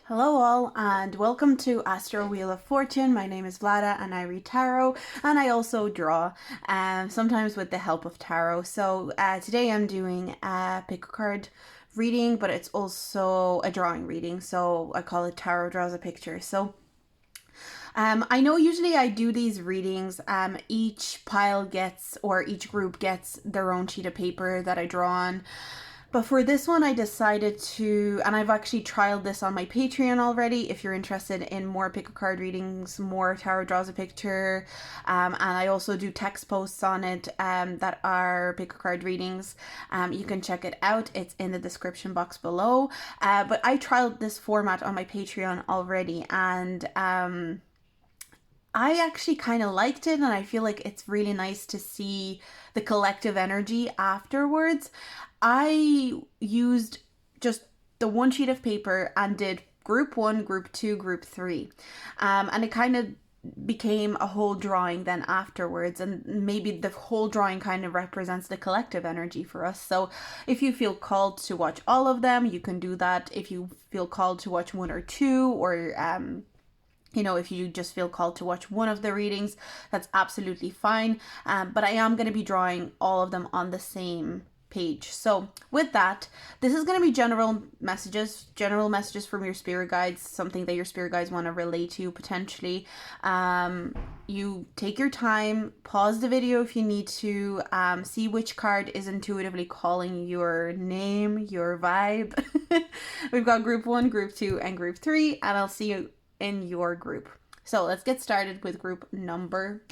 Hello all and welcome to Astro Wheel of Fortune. My name is Vlada and I read tarot and I also draw, sometimes with the help of tarot. So today I'm doing a pick a card reading, but it's also a drawing reading. So I call it Tarot Draws a Picture. So I know usually I do these readings. Each pile gets, or each group gets their own sheet of paper that I draw on. But for this one, I decided to, and I've actually trialed this on my Patreon already. If you're interested in more pick a card readings, more tarot draws a picture, and I also do text posts on it that are pick a card readings. You can check it out. It's in the description box below. But I trialed this format on my Patreon already, and I actually kind of liked it, and I feel like it's really nice to see the collective energy afterwards. I used just the one sheet of paper and did group one, group two, group three. And it kind of became a whole drawing then afterwards, and maybe the whole drawing kind of represents the collective energy for us. So if you feel called to watch all of them, you can do that. If you feel called to watch one or two, or if you just feel called to watch one of the readings, that's absolutely fine. But I am going to be drawing all of them on the same page. So with that, this is going to be general messages from your spirit guides, something that your spirit guides want to relate to potentially. You take your time, pause the video if you need to, see which card is intuitively calling your name, your vibe. We've got group one, group two, and group three, and I'll see you in your group. So let's get started with group number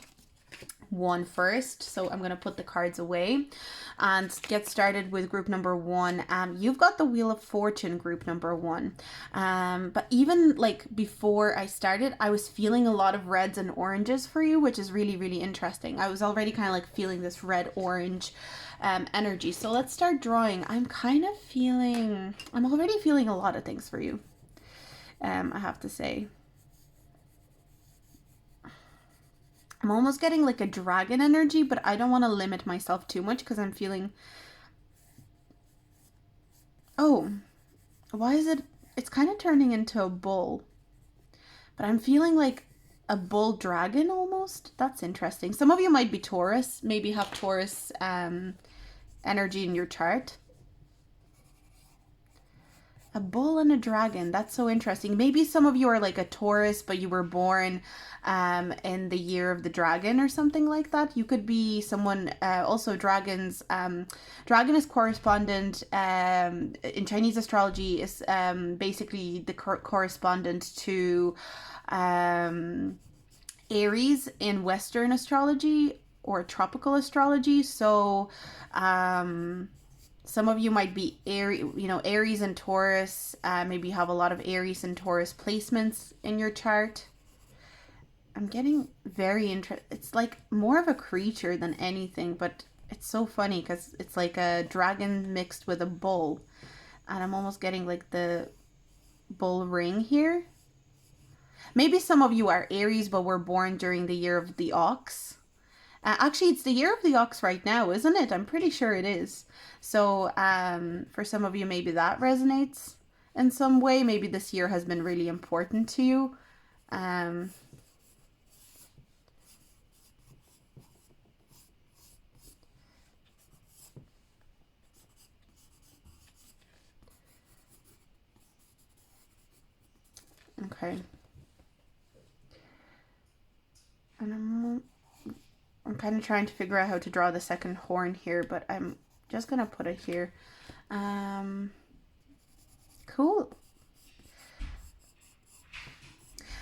one first. So I'm going to put the cards away and get started with group number one. You've got the Wheel of Fortune, group number one. But even like before I started, I was feeling a lot of reds and oranges for you, which is really, really interesting. I was already kind of like feeling this red orange energy. So let's start drawing. I'm already feeling a lot of things for you. I have to say. I'm almost getting like a dragon energy, but I don't want to limit myself too much because I'm feeling... Oh, why is it... It's kind of turning into a bull. But I'm feeling like a bull dragon almost. That's interesting. Some of you might be Taurus, maybe have Taurus energy in your chart. A bull and a dragon. That's so interesting. Maybe some of you are like a Taurus, but you were born in the year of the dragon or something like that. You could be someone, also dragons. Dragon is correspondent in Chinese astrology, is basically the correspondent to Aries in Western astrology or tropical astrology. So some of you might be Aries and Taurus. Maybe you have a lot of Aries and Taurus placements in your chart. I'm getting very interested. It's like more of a creature than anything, but it's so funny because it's like a dragon mixed with a bull. And I'm almost getting like the bull ring here. Maybe some of you are Aries, but were born during the year of the ox. Actually, it's the year of the ox right now, isn't it? I'm pretty sure it is. So for some of you, maybe that resonates in some way. Maybe this year has been really important to you. Okay. And I'm kind of trying to figure out how to draw the second horn here, but I'm just going to put it here. Cool.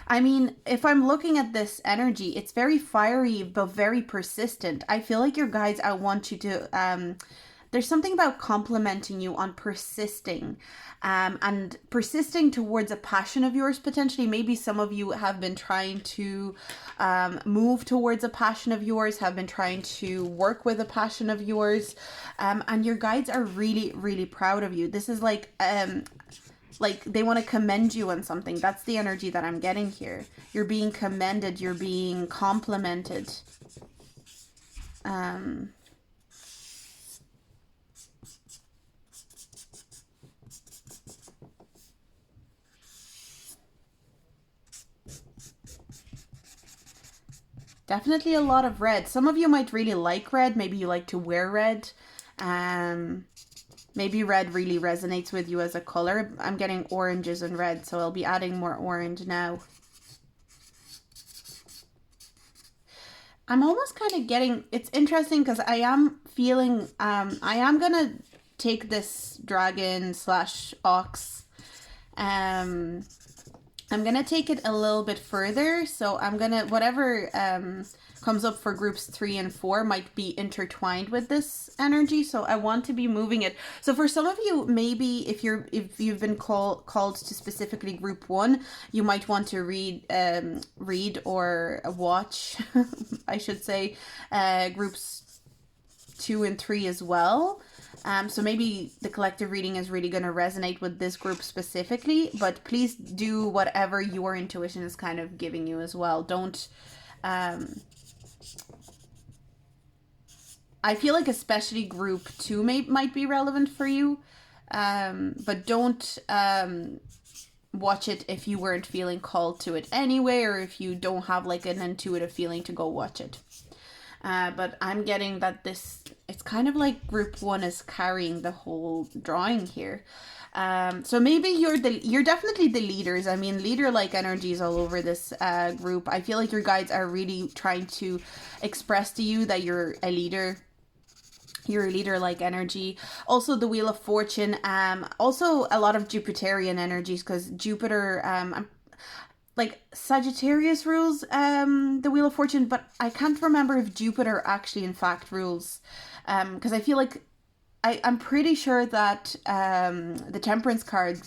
I mean, if I'm looking at this energy, it's very fiery, but very persistent. I feel like your guides, I want you to, there's something about complimenting you on persisting, and persisting towards a passion of yours, potentially. Maybe some of you have been trying to move towards a passion of yours, have been trying to work with a passion of yours, and your guides are really, really proud of you. This is like they want to commend you on something. That's the energy that I'm getting here. You're being commended. You're being complimented. Definitely a lot of red. Some of you might really like red. Maybe you like to wear red. Um, Maybe red really resonates with you as a color. I'm getting oranges and red, so I'll be adding more orange now. I'm almost kind of getting, it's interesting because I am feeling, I am gonna take this dragon slash ox, um, I'm gonna take it a little bit further. So I'm gonna, whatever comes up for groups 3 and 4 might be intertwined with this energy. So I want to be moving it. So for some of you, maybe if you've been called to specifically group 1, you might want to read or watch, I should say, groups 2 and 3 as well. So maybe the collective reading is really going to resonate with this group specifically, but please do whatever your intuition is kind of giving you as well. Don't, I feel like especially group 2 might be relevant for you, but don't watch it if you weren't feeling called to it anyway, or if you don't have like an intuitive feeling to go watch it. But I'm getting that it's kind of like group 1 is carrying the whole drawing here. So maybe you're definitely the leaders. I mean, leader-like energies all over this group. I feel like your guides are really trying to express to you that you're a leader. You're a leader-like energy. Also, the Wheel of Fortune. Also, a lot of Jupiterian energies, because Jupiter, like Sagittarius rules the Wheel of Fortune, but I can't remember if Jupiter actually in fact rules, because I feel like I'm pretty sure that the Temperance card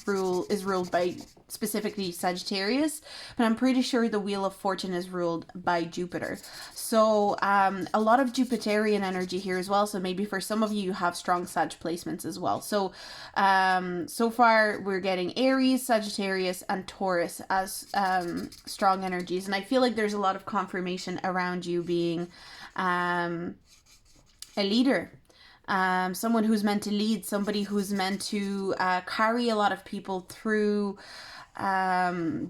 is ruled by specifically Sagittarius, but I'm pretty sure the Wheel of Fortune is ruled by Jupiter. So a lot of Jupiterian energy here as well. So maybe for some of you, you have strong Sag placements as well. So so far we're getting Aries, Sagittarius, and Taurus as strong energies, and I feel like there's a lot of confirmation around you being a leader. Someone who's meant to lead, somebody who's meant to carry a lot of people through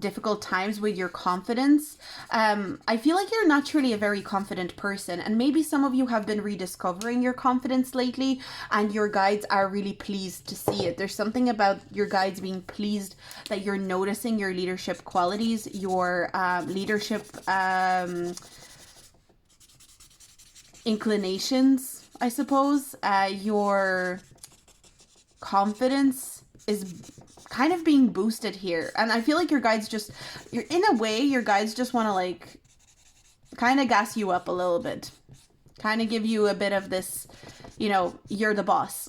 difficult times with your confidence. I feel like you're naturally a very confident person, and maybe some of you have been rediscovering your confidence lately, and your guides are really pleased to see it. There's something about your guides being pleased that you're noticing your leadership qualities, your leadership inclinations, I suppose. Your confidence is kind of being boosted here, and I feel like your guides your guides just want to like kind of gas you up a little bit, kind of give you a bit of this, you're the boss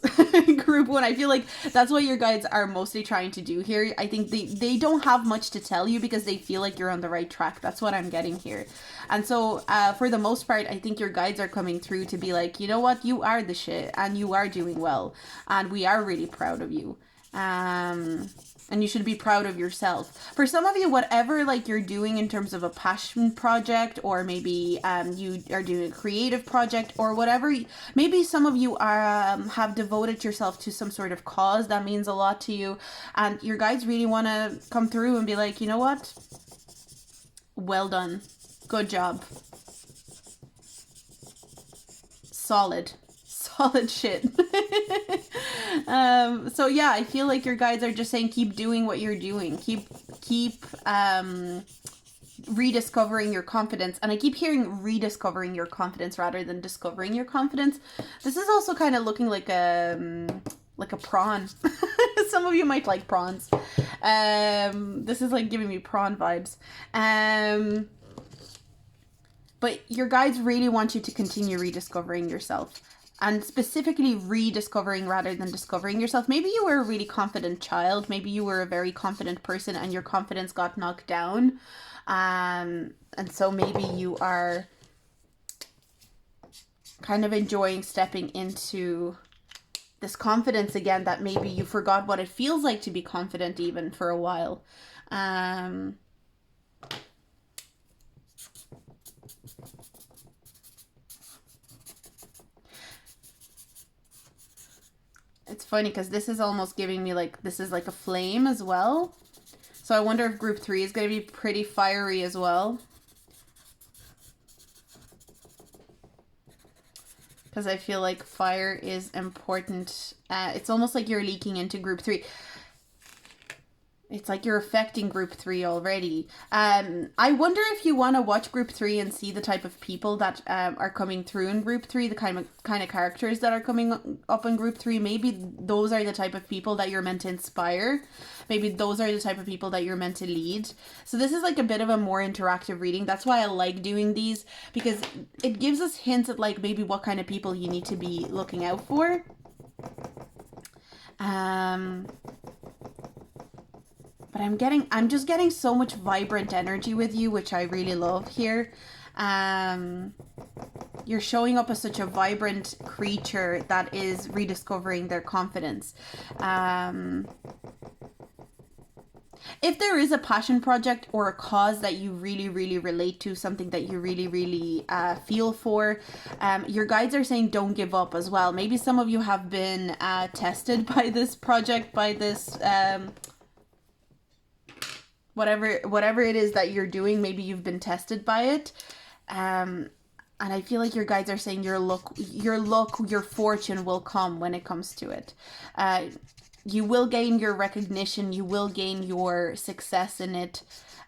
group 1. I feel like that's what your guides are mostly trying to do here. I think they don't have much to tell you because they feel like you're on the right track. That's what I'm getting here. And so for the most part, I think your guides are coming through to be like, you know what, you are the shit, and you are doing well, and we are really proud of you. And you should be proud of yourself. For some of you, whatever like you're doing in terms of a passion project, or maybe you are doing a creative project, or whatever, maybe some of you are have devoted yourself to some sort of cause that means a lot to you, and your guides really want to come through and be like, you know what, well done, good job, solid shit. So yeah, I feel like your guides are just saying keep doing what you're doing, keep rediscovering your confidence. And I keep hearing rediscovering your confidence rather than discovering your confidence. This is also kind of looking like a prawn. Some of you might like prawns. This is like giving me prawn vibes. But your guides really want you to continue rediscovering yourself, and specifically rediscovering rather than discovering yourself. Maybe you were a really confident child. Maybe you were a very confident person and your confidence got knocked down. And so maybe you are kind of enjoying stepping into this confidence again, that maybe you forgot what it feels like to be confident even for a while. It's funny because this is almost giving me like, this is like a flame as well. So I wonder if group 3 is going to be pretty fiery as well. because I feel like fire is important. It's almost like you're leaking into group 3. It's like you're affecting group 3 already. I wonder if you want to watch group 3 and see the type of people that are coming through in group 3, the kind of characters that are coming up in group 3. Maybe those are the type of people that you're meant to inspire. Maybe those are the type of people that you're meant to lead. So this is like a bit of a more interactive reading. That's why I like doing these, because it gives us hints at like maybe what kind of people you need to be looking out for. But I'm just getting so much vibrant energy with you, which I really love here. You're showing up as such a vibrant creature that is rediscovering their confidence. If there is a passion project or a cause that you really, really relate to, something that you really, really feel for, your guides are saying don't give up as well. Maybe some of you have been tested by this project, by this whatever it is that you're doing. Maybe you've been tested by it. And I feel like your guides are saying your luck, your fortune will come when it comes to it. You will gain your recognition. You will gain your success in it.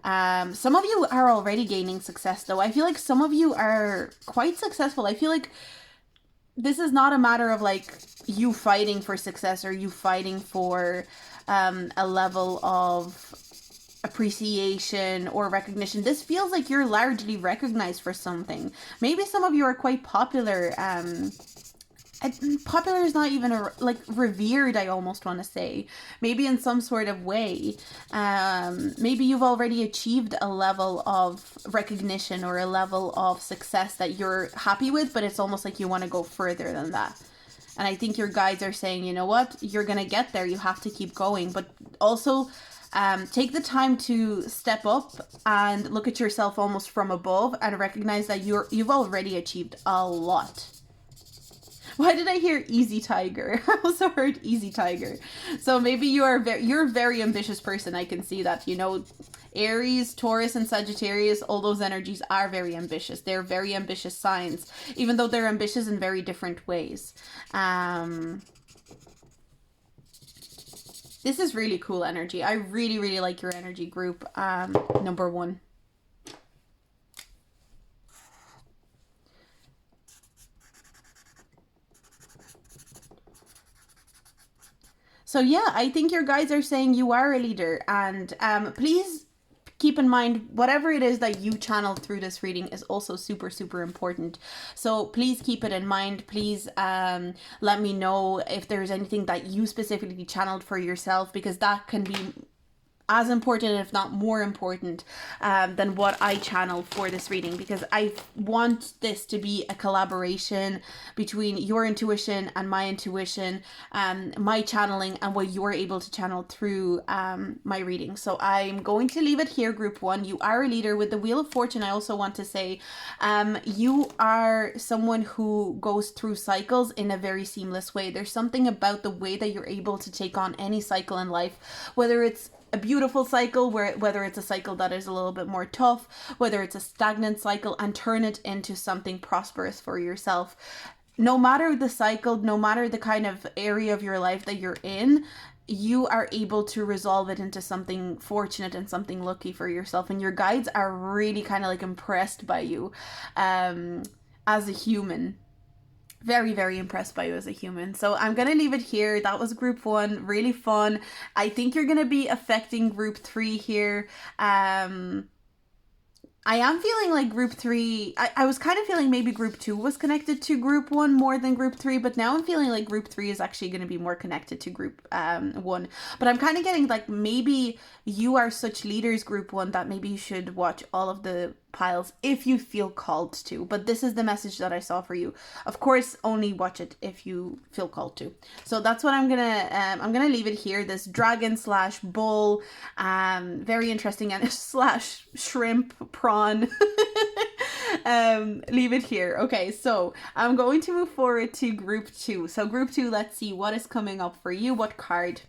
Some of you are already gaining success, though. I feel like some of you are quite successful. I feel like this is not a matter of like you fighting for success or you fighting for a level of appreciation or recognition. This feels like you're largely recognized for something. Maybe some of you are quite popular. Popular is not even like revered, I almost want to say. Maybe in some sort of way. Maybe you've already achieved a level of recognition or a level of success that you're happy with, but it's almost like you want to go further than that. And I think your guides are saying, you know what, you're going to get there. You have to keep going. But also take the time to step up and look at yourself almost from above and recognize that you've already achieved a lot. Why did I hear easy tiger? I also heard easy tiger. So maybe you're a very ambitious person. I can see that, you know, Aries, Taurus, and Sagittarius, all those energies are very ambitious. They're very ambitious signs, even though they're ambitious in very different ways. This is really cool energy. I really, really like your energy group, number 1. So yeah, I think your guides are saying you are a leader, and please keep in mind whatever it is that you channel through this reading is also super, super important. So please keep it in mind. Please let me know if there's anything that you specifically channeled for yourself, because that can be as important, if not more important, than what I channel for this reading, because I want this to be a collaboration between your intuition and my intuition, my channeling and what you're able to channel through my reading. So I'm going to leave it here, group 1. You are a leader. With the Wheel of Fortune, I also want to say you are someone who goes through cycles in a very seamless way. There's something about the way that you're able to take on any cycle in life, whether it's a beautiful cycle, whether it's a cycle that is a little bit more tough, whether it's a stagnant cycle, and turn it into something prosperous for yourself. No matter the cycle, no matter the kind of area of your life that you're in, you are able to resolve it into something fortunate and something lucky for yourself. And your guides are really kind of like impressed by you as a human. Very, very impressed by you as a human. So I'm going to leave it here. That was group 1. Really fun. I think you're going to be affecting group 3 here. I am feeling like group 3, I was kind of feeling maybe group 2 was connected to group 1 more than group 3, but now I'm feeling like group 3 is actually going to be more connected to group 1. But I'm kind of getting like maybe you are such leaders, group 1, that maybe you should watch all of the piles if you feel called to. But this is the message that I saw for you. Of course, only watch it if you feel called to. So that's what I'm gonna leave it here. This dragon slash bull, very interesting, and slash shrimp prawn. Leave it here. Okay, so I'm going to move forward to group 2. So group 2, let's see what is coming up for you. What card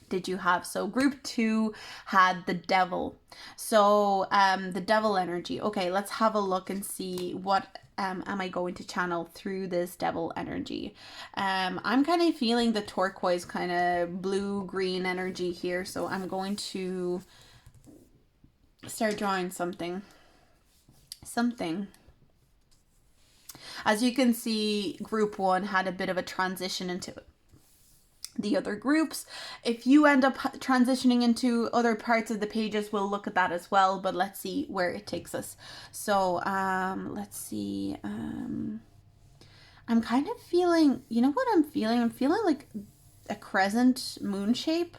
did you have? So group 2 had the devil. So the devil energy. Okay, let's have a look and see what am I going to channel through this devil energy. I'm kind of feeling the turquoise kind of blue green energy here, so I'm going to start drawing something. As you can see, group 1 had a bit of a transition into the other groups. If you end up transitioning into other parts of the pages, we'll look at that as well, but let's see where it takes us. So let's see. I'm kind of feeling, you know what I'm feeling? I'm feeling like a crescent moon shape.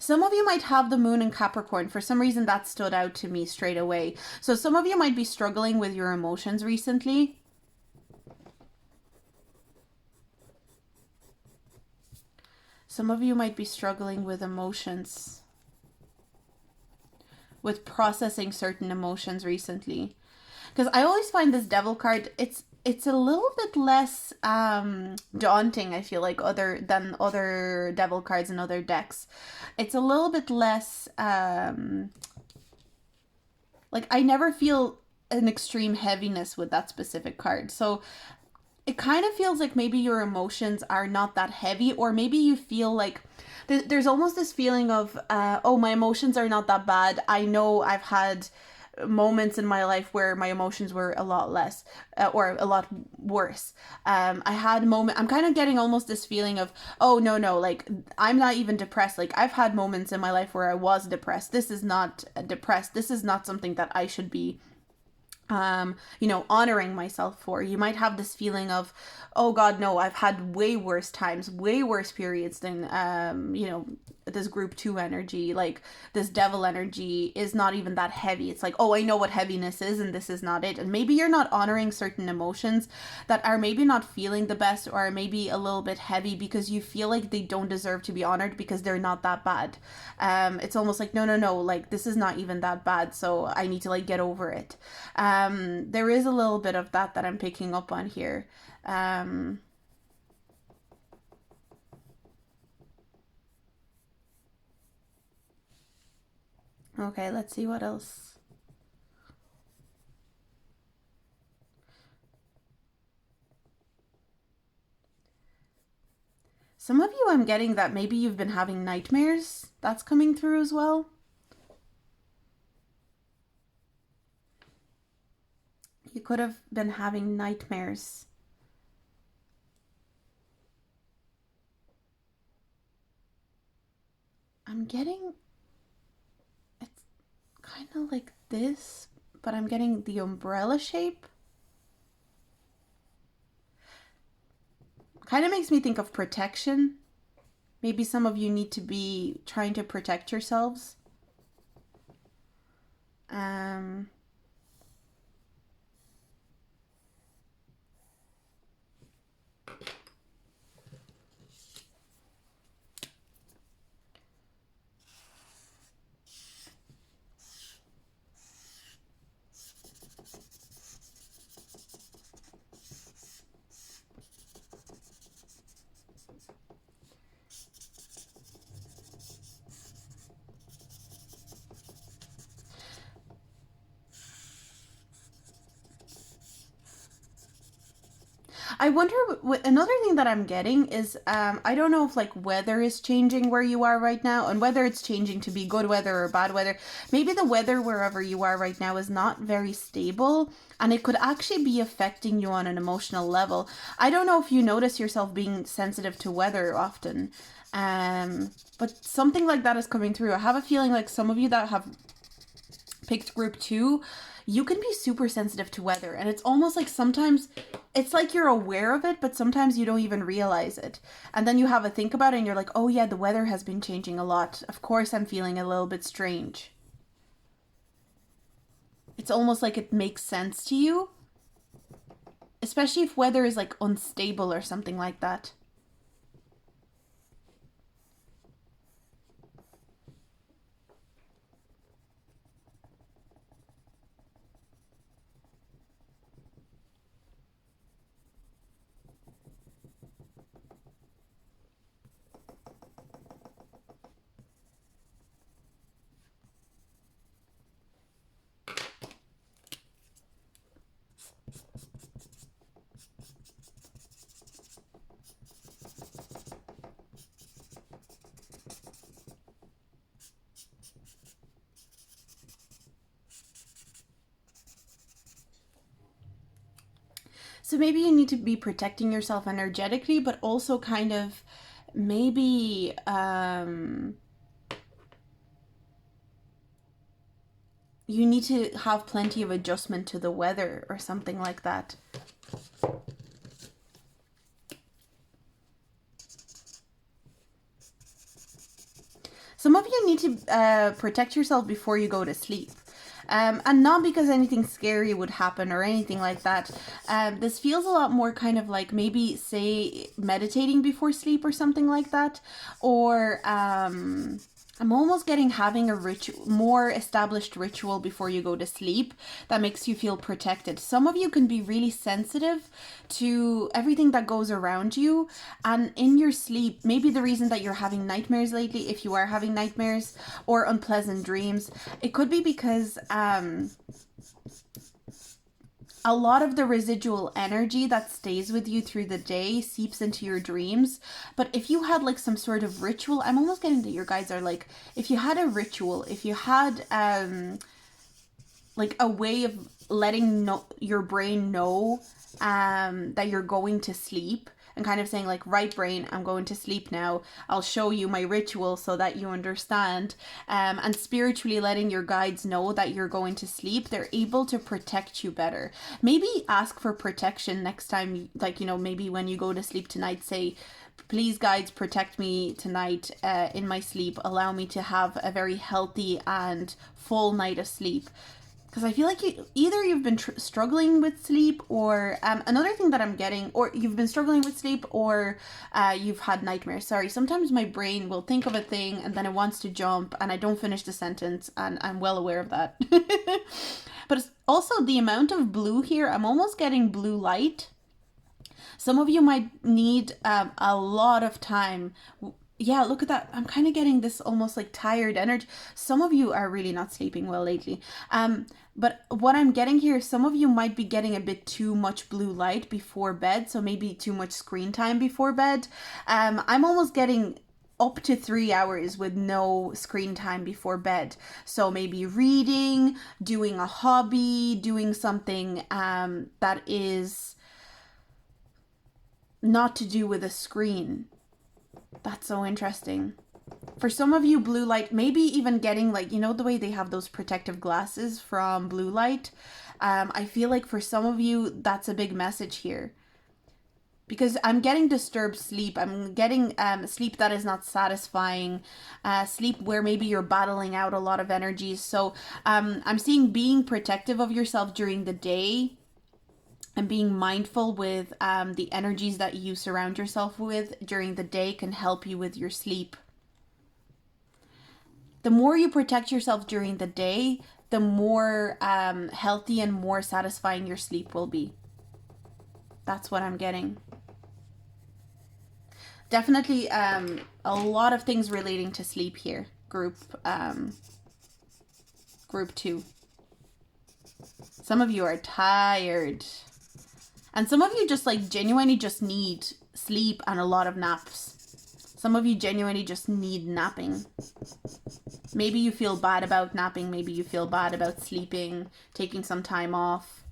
Some of you might have the moon in Capricorn. For some reason, that stood out to me straight away. So some of you might be struggling with your emotions recently. Some of you might be struggling with emotions, with processing certain emotions recently. Because I always find this devil card, it's a little bit less daunting, I feel like, than other devil cards in other decks. It's a little bit less like, I never feel an extreme heaviness with that specific card. So it kind of feels like maybe your emotions are not that heavy, or maybe you feel like there's almost this feeling of, oh, my emotions are not that bad. I know I've had moments in my life where my emotions were a lot less or a lot worse. I'm kind of getting almost this feeling of, oh, no, like, I'm not even depressed. Like, I've had moments in my life where I was depressed. This is not depressed. This is not something that I should be honoring myself for. You might have this feeling of, oh God, no, I've had way worse times, way worse periods than, this group 2 energy. Like, this devil energy is not even that heavy. It's like, oh, I know what heaviness is, and this is not it. And maybe you're not honoring certain emotions that are maybe not feeling the best, or are maybe a little bit heavy, because you feel like they don't deserve to be honored because they're not that bad. It's almost like, no, like, this is not even that bad, so I need to, like, get over it. There is a little bit of that I'm picking up on here. Okay, let's see what else. Some of you, I'm getting that maybe you've been having nightmares. That's coming through as well. You could have been having nightmares. I'm getting, it's kind of like this, but I'm getting the umbrella shape. Kind of makes me think of protection. Maybe some of you need to be trying to protect yourselves. I wonder, another thing that I'm getting is, I don't know if, like, weather is changing where you are right now, and whether it's changing to be good weather or bad weather. Maybe the weather wherever you are right now is not very stable, and it could actually be affecting you on an emotional level. I don't know if you notice yourself being sensitive to weather often, but something like that is coming through. I have a feeling like some of you that have picked group 2, you can be super sensitive to weather, and it's almost like sometimes it's like you're aware of it, but sometimes you don't even realize it. And then you have a think about it and you're like, oh yeah, the weather has been changing a lot. Of course I'm feeling a little bit strange. It's almost like it makes sense to you, especially if weather is like unstable or something like that. So maybe you need to be protecting yourself energetically, but also kind of maybe you need to have plenty of adjustment to the weather or something like that. Some of you need to protect yourself before you go to sleep. And not because anything scary would happen or anything like that. This feels a lot more kind of like maybe, say, meditating before sleep or something like that. Or I'm almost getting having a more established ritual before you go to sleep that makes you feel protected. Some of you can be really sensitive to everything that goes around you, and in your sleep, maybe the reason that you're having nightmares lately, if you are having nightmares or unpleasant dreams, it could be because a lot of the residual energy that stays with you through the day seeps into your dreams. But if you had like some sort of ritual, I'm almost getting that your guides are like, if you had a ritual, if you had like a way of letting your brain know that you're going to sleep, and kind of saying like, right brain, I'm going to sleep now. I'll show you my ritual so that you understand. And spiritually letting your guides know that you're going to sleep, they're able to protect you better. Maybe ask for protection next time, like, you know, maybe when you go to sleep tonight, say, please guides, protect me tonight in my sleep. Allow me to have a very healthy and full night of sleep. Because I feel like either you've been struggling with sleep, or another thing that I'm getting, or you've been struggling with sleep, or you've had nightmares. Sorry, sometimes my brain will think of a thing and then it wants to jump and I don't finish the sentence, and I'm well aware of that. But it's also the amount of blue here, I'm almost getting blue light. Some of you might need a lot of time. Yeah, look at that. I'm kind of getting this almost like tired energy. Some of you are really not sleeping well lately. But what I'm getting here, some of you might be getting a bit too much blue light before bed. So maybe too much screen time before bed. I'm almost getting up to 3 hours with no screen time before bed. So maybe reading, doing a hobby, doing something that is not to do with a screen. That's so interesting. For some of you, blue light, maybe even getting like, you know, the way they have those protective glasses from blue light. I feel like for some of you, that's a big message here. Because I'm getting disturbed sleep. I'm getting sleep that is not satisfying. Sleep where maybe you're battling out a lot of energies. So I'm seeing being protective of yourself during the day and being mindful with the energies that you surround yourself with during the day can help you with your sleep. The more you protect yourself during the day, the more healthy and more satisfying your sleep will be. That's what I'm getting. Definitely a lot of things relating to sleep here. Group 2. Some of you are tired. And some of you just like genuinely just need sleep and a lot of naps. Some of you genuinely just need napping. Maybe you feel bad about napping. Maybe you feel bad about sleeping, taking some time off.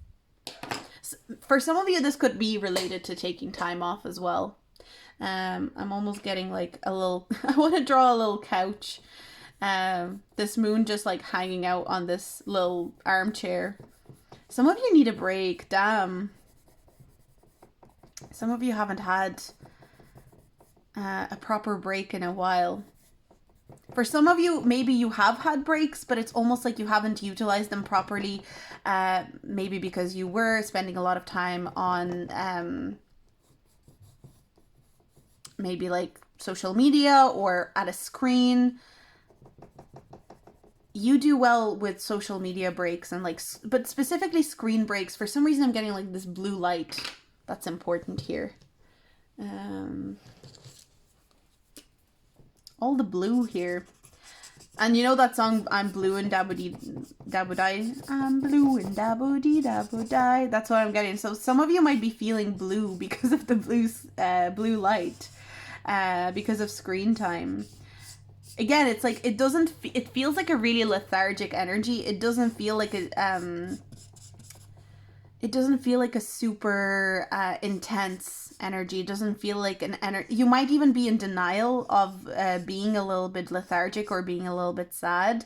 For some of you, this could be related to taking time off as well. I'm almost getting like a little, I want to draw a little couch. This moon just like hanging out on this little armchair. Some of you need a break. Damn. Some of you haven't had a proper break in a while. For some of you, maybe you have had breaks, but it's almost like you haven't utilized them properly. Maybe because you were spending a lot of time on maybe like social media or at a screen. You do well with social media breaks and like, but specifically screen breaks. For some reason, I'm getting like this blue light. That's important here. All the blue here. And you know that song, I'm blue and daboo-die? I'm blue and daboo-die. That's what I'm getting. So some of you might be feeling blue because of the blue light. Because of screen time. Again, it's like, it feels like a really lethargic energy. It doesn't feel like it doesn't feel like a super intense energy. It doesn't feel like an energy. You might even be in denial of being a little bit lethargic or being a little bit sad.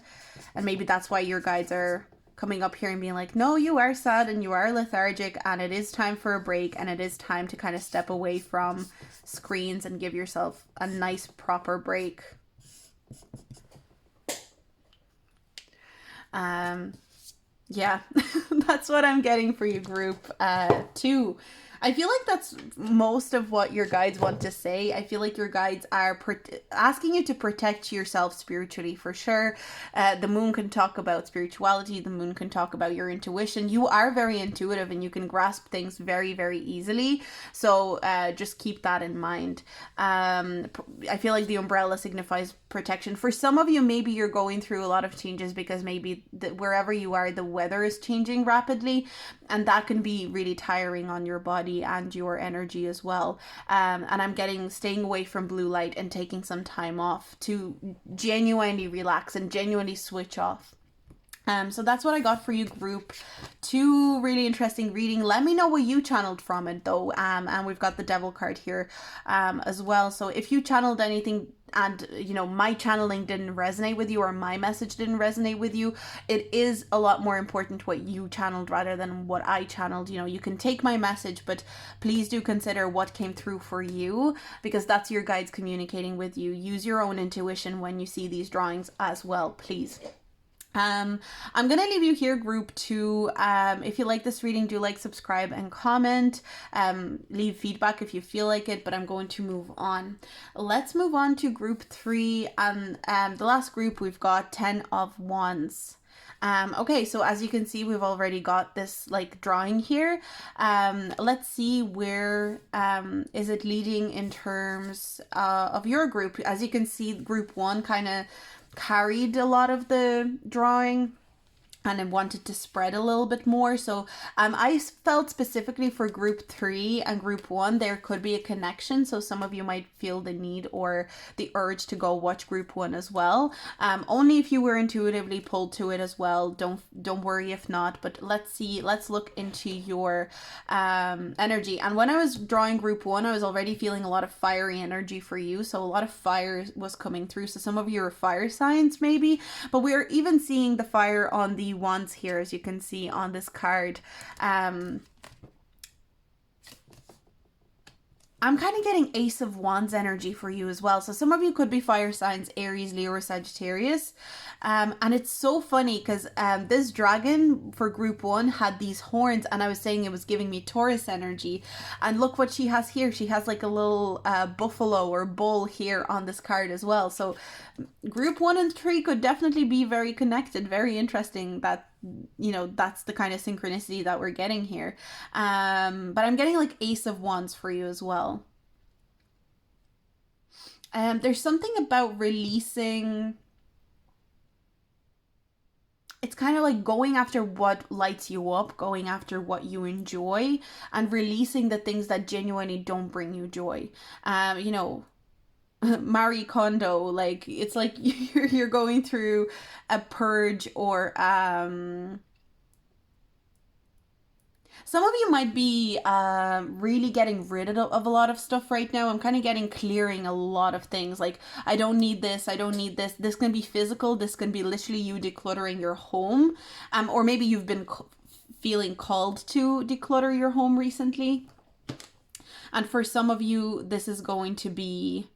And maybe that's why your guides are coming up here and being like, no, you are sad and you are lethargic and it is time for a break and it is time to kind of step away from screens and give yourself a nice proper break. Yeah, that's what I'm getting for you, group 2. I feel like that's most of what your guides want to say. I feel like your guides are asking you to protect yourself spiritually for sure. The moon can talk about spirituality. The moon can talk about your intuition. You are very intuitive and you can grasp things very, very easily. So just keep that in mind. I feel like the umbrella signifies protection. For some of you, maybe you're going through a lot of changes because maybe wherever you are, the weather is changing rapidly, and that can be really tiring on your body and your energy as well. And I'm getting staying away from blue light and taking some time off to genuinely relax and genuinely switch off. So that's what I got for you, group 2. Really interesting reading. Let me know what you channeled from it though. And we've got the devil card here as well. So if you channeled anything and my channeling didn't resonate with you or my message didn't resonate with you, it is a lot more important what you channeled rather than what I channeled. You can take my message, but please do consider what came through for you, because that's your guides communicating with you. Use your own intuition when you see these drawings as well, please. I'm gonna leave you here, group 2. If you like this reading, do like, subscribe, and comment. Leave feedback if you feel like it, but I'm going to move on. Let's move on to group 3, and the last group we've got 10 of Wands. Okay, so as you can see, we've already got this drawing here. Let's see where is it leading in terms of your group. As you can see, group 1 kind of carried a lot of the drawing and I wanted to spread a little bit more. So I felt specifically for group 3 and group 1, there could be a connection. So some of you might feel the need or the urge to go watch group 1 as well. Only if you were intuitively pulled to it as well. Don't worry if not, but let's look into your energy. And when I was drawing group 1, I was already feeling a lot of fiery energy for you. So a lot of fire was coming through. So some of you are fire signs maybe, but we're even seeing the fire on the Wands here, as you can see on this card. I'm kind of getting Ace of Wands energy for you as well. So some of you could be fire signs, Aries, Leo, or Sagittarius. And it's so funny because this dragon for group 1 had these horns, and I was saying it was giving me Taurus energy. And look what she has here. She has like a little buffalo or bull here on this card as well. So group 1 and 3 could definitely be very connected. Very interesting that that's the kind of synchronicity that we're getting here. But I'm getting like Ace of Wands for you as well. There's something about releasing. It's kind of like going after what lights you up, going after what you enjoy, and releasing the things that genuinely don't bring you joy. Marie Kondo, like it's like you're going through a purge, or some of you might be really getting rid of a lot of stuff right now. I'm kind of getting clearing a lot of things. Like, I don't need this. I don't need this. This can be physical. This can be literally you decluttering your home. Or maybe you've been feeling called to declutter your home recently. And for some of you, this is going to be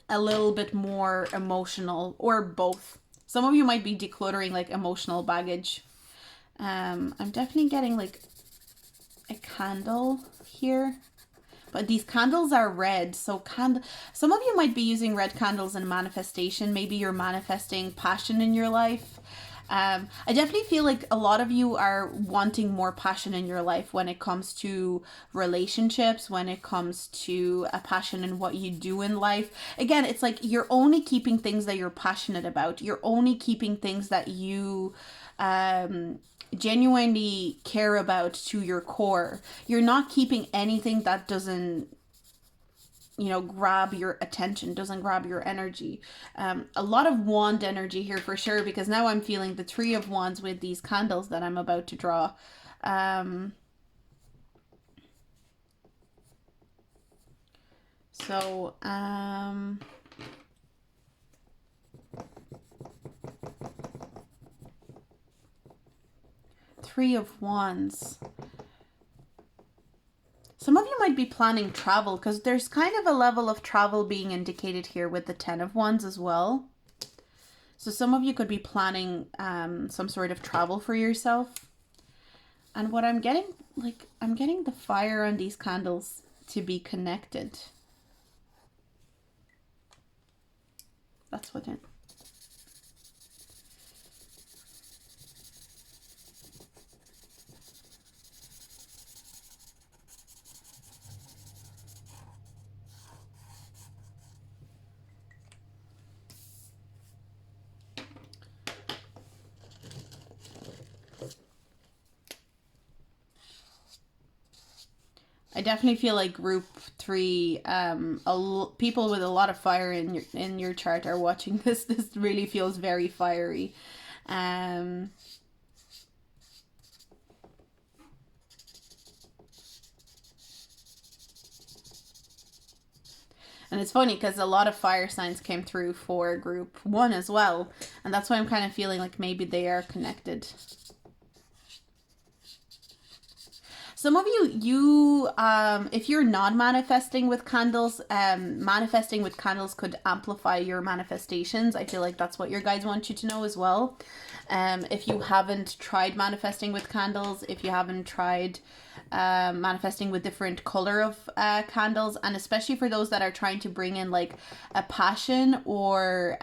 a little bit more emotional, or both. Some of you might be decluttering like emotional baggage. I'm definitely getting like a candle here, but these candles are red. So some of you might be using red candles in manifestation. Maybe you're manifesting passion in your life. I definitely feel like a lot of you are wanting more passion in your life when it comes to relationships, when it comes to a passion in what you do in life. Again, it's like you're only keeping things that you're passionate about. You're only keeping things that you genuinely care about to your core. You're not keeping anything that doesn't you know, grab your attention, doesn't grab your energy. A lot of wand energy here for sure, because now I'm feeling the Three of Wands with these candles that I'm about to draw. So, Three of Wands. Some of you might be planning travel, because there's kind of a level of travel being indicated here with the Ten of Wands as well. So some of you could be planning some sort of travel for yourself. And what I'm getting, like, I'm getting the fire on these candles to be connected. That's what it... I definitely feel like group 3, people with a lot of fire in your chart are watching this. This really feels very fiery. And it's funny because a lot of fire signs came through for group 1 as well. And that's why I'm kind of feeling like maybe they are connected. Some of you, if you're not manifesting with candles, manifesting with candles could amplify your manifestations. I feel like that's what your guides want you to know as well. If you haven't tried manifesting with candles, if you haven't tried manifesting with different color of candles, and especially for those that are trying to bring in like a passion, or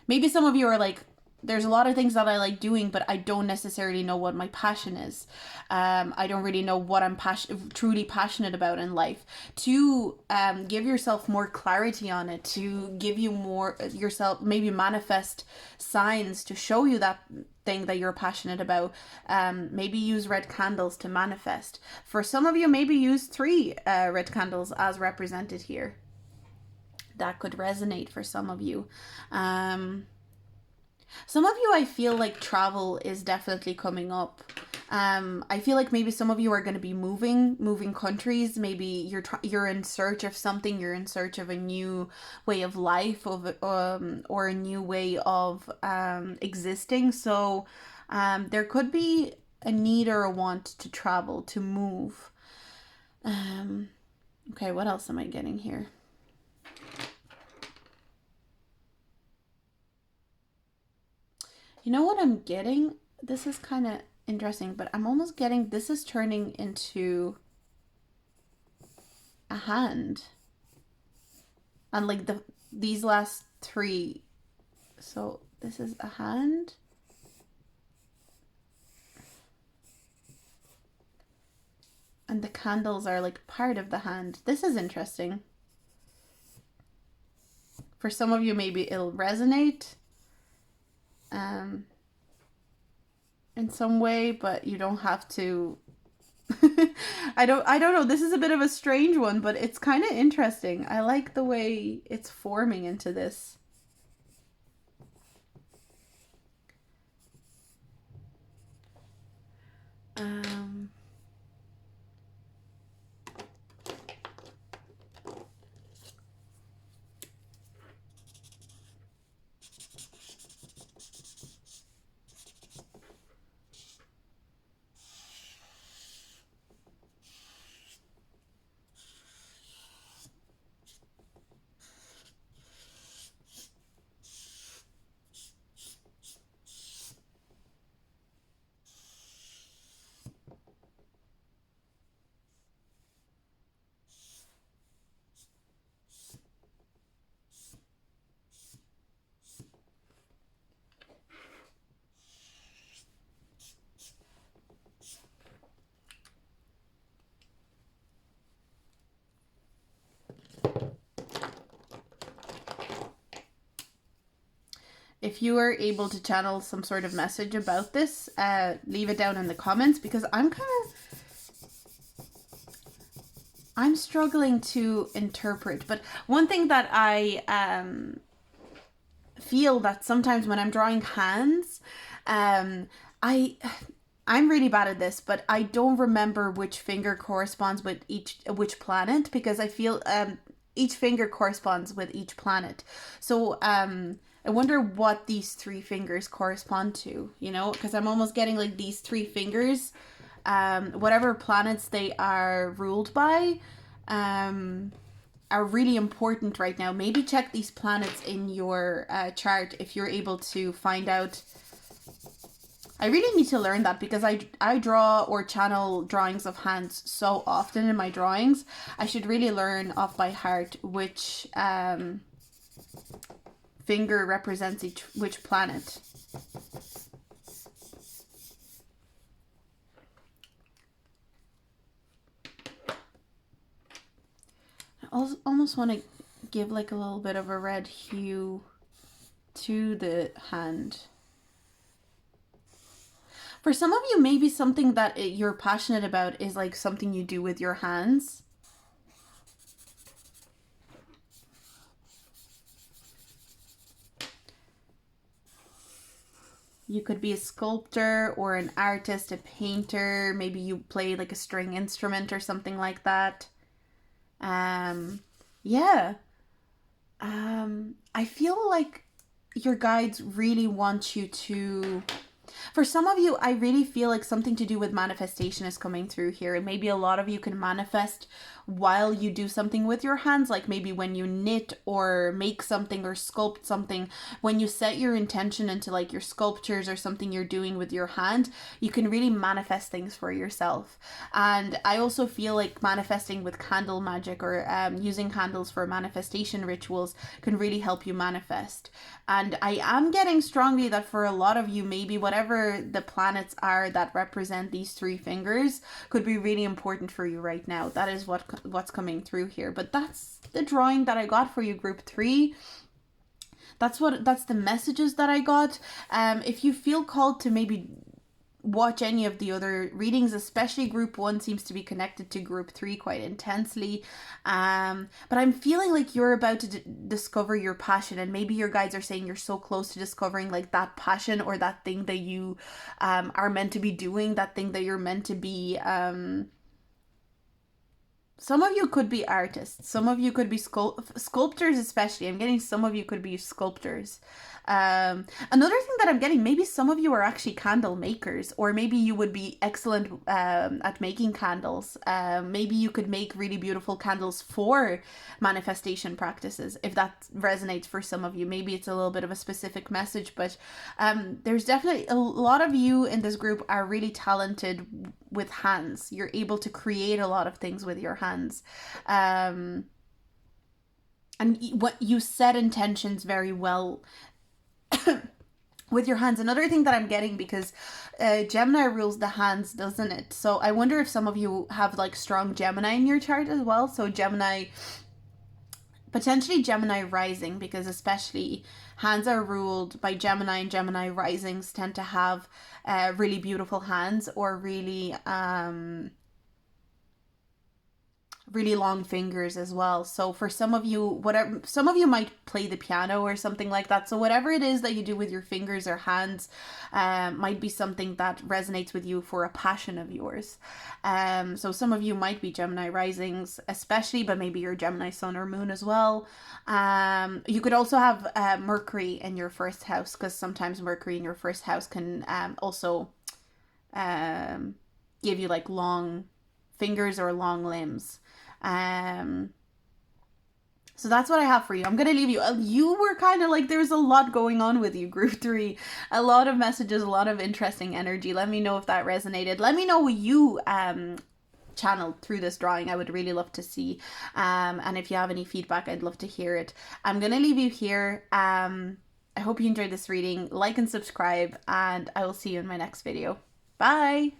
maybe some of you are like, there's a lot of things that I like doing, but I don't necessarily know what my passion is. I don't really know what I'm truly passionate about in life. To give yourself more clarity on it, to give you more yourself, maybe manifest signs to show you that thing that you're passionate about. Maybe use red candles to manifest. For some of you, maybe use 3 red candles as represented here. That could resonate for some of you. Some of you, I feel like travel is definitely coming up. I feel like maybe some of you are going to be moving countries. Maybe you're in search of something. You're in search of a new way of life, or a new way of existing. So there could be a need or a want to travel, to move. Okay, what else am I getting here? You know what I'm getting? This is kind of interesting, but I'm almost getting this is turning into a hand. And like these last 3. So this is a hand. And the candles are like part of the hand. This is interesting. For some of you, maybe it'll resonate in some way, but you don't have to. I don't know. This is a bit of a strange one, but it's kind of interesting. I like the way it's forming into this. If you are able to channel some sort of message about this, leave it down in the comments, because I'm I'm struggling to interpret, but one thing that I feel that sometimes when I'm drawing hands, I I'm really bad at this, but I don't remember which finger corresponds with which planet, because I feel each finger corresponds with each planet. So I wonder what these three fingers correspond to, you know, because I'm almost getting like these three fingers, whatever planets they are ruled by, are really important right now. Maybe check these planets in your chart if you're able to find out. I really need to learn that, because I draw or channel drawings of hands so often in my drawings. I should really learn off by heart which finger represents which planet. I almost want to give like a little bit of a red hue to the hand. For some of you, maybe something that you're passionate about is like something you do with your hands. You could be a sculptor or an artist, a painter. Maybe you play like a string instrument or something like that. Yeah. I feel like your guides really want you to... For some of you, I really feel like something to do with manifestation is coming through here. And maybe a lot of you can manifest while you do something with your hands, like maybe when you knit or make something or sculpt something. When you set your intention into like your sculptures or something you're doing with your hand, you can really manifest things for yourself. And I also feel like manifesting with candle magic or using candles for manifestation rituals can really help you manifest. And I am getting strongly that for a lot of you, maybe whatever the planets are that represent these three fingers could be really important for you right now. That is what's coming through here. But that's the drawing that I got for you, group 3. That's the messages that I got. If you feel called to maybe watch any of the other readings, especially group 1 seems to be connected to group 3 quite intensely, but I'm feeling like you're about to discover your passion, and maybe your guides are saying you're so close to discovering like that passion or that thing that you are meant to be doing, that thing that you're meant to be. Some of you could be artists. Some of you could be sculptors, especially. I'm getting some of you could be sculptors. Another thing that I'm getting, maybe some of you are actually candle makers, or maybe you would be excellent at making candles. Maybe you could make really beautiful candles for manifestation practices, if that resonates for some of you. Maybe it's a little bit of a specific message, but there's definitely a lot of you in this group are really talented with hands. You're able to create a lot of things with your hands. And what you set intentions very well with your hands. Another thing that I'm getting, because Gemini rules the hands, doesn't it? So I wonder if some of you have like strong Gemini in your chart as well. So Gemini, potentially Gemini rising, because especially hands are ruled by Gemini, and Gemini risings tend to have really beautiful hands, or really really long fingers as well. So for some of you, some of you might play the piano or something like that. So whatever it is that you do with your fingers or hands might be something that resonates with you for a passion of yours. So some of you might be Gemini risings especially, but maybe your Gemini sun or moon as well. You could also have Mercury in your first house, because sometimes Mercury in your first house can also give you like long fingers or long limbs. So that's what I have for you. I'm gonna leave you. You were kind of like, there's a lot going on with you, group 3. A lot of messages, a lot of interesting energy. Let me know if that resonated. Let me know what you channeled through this drawing. I would really love to see. And if you have any feedback, I'd love to hear it. I'm gonna leave you here. I hope you enjoyed this reading. Like and subscribe, and I will see you in my next video. Bye!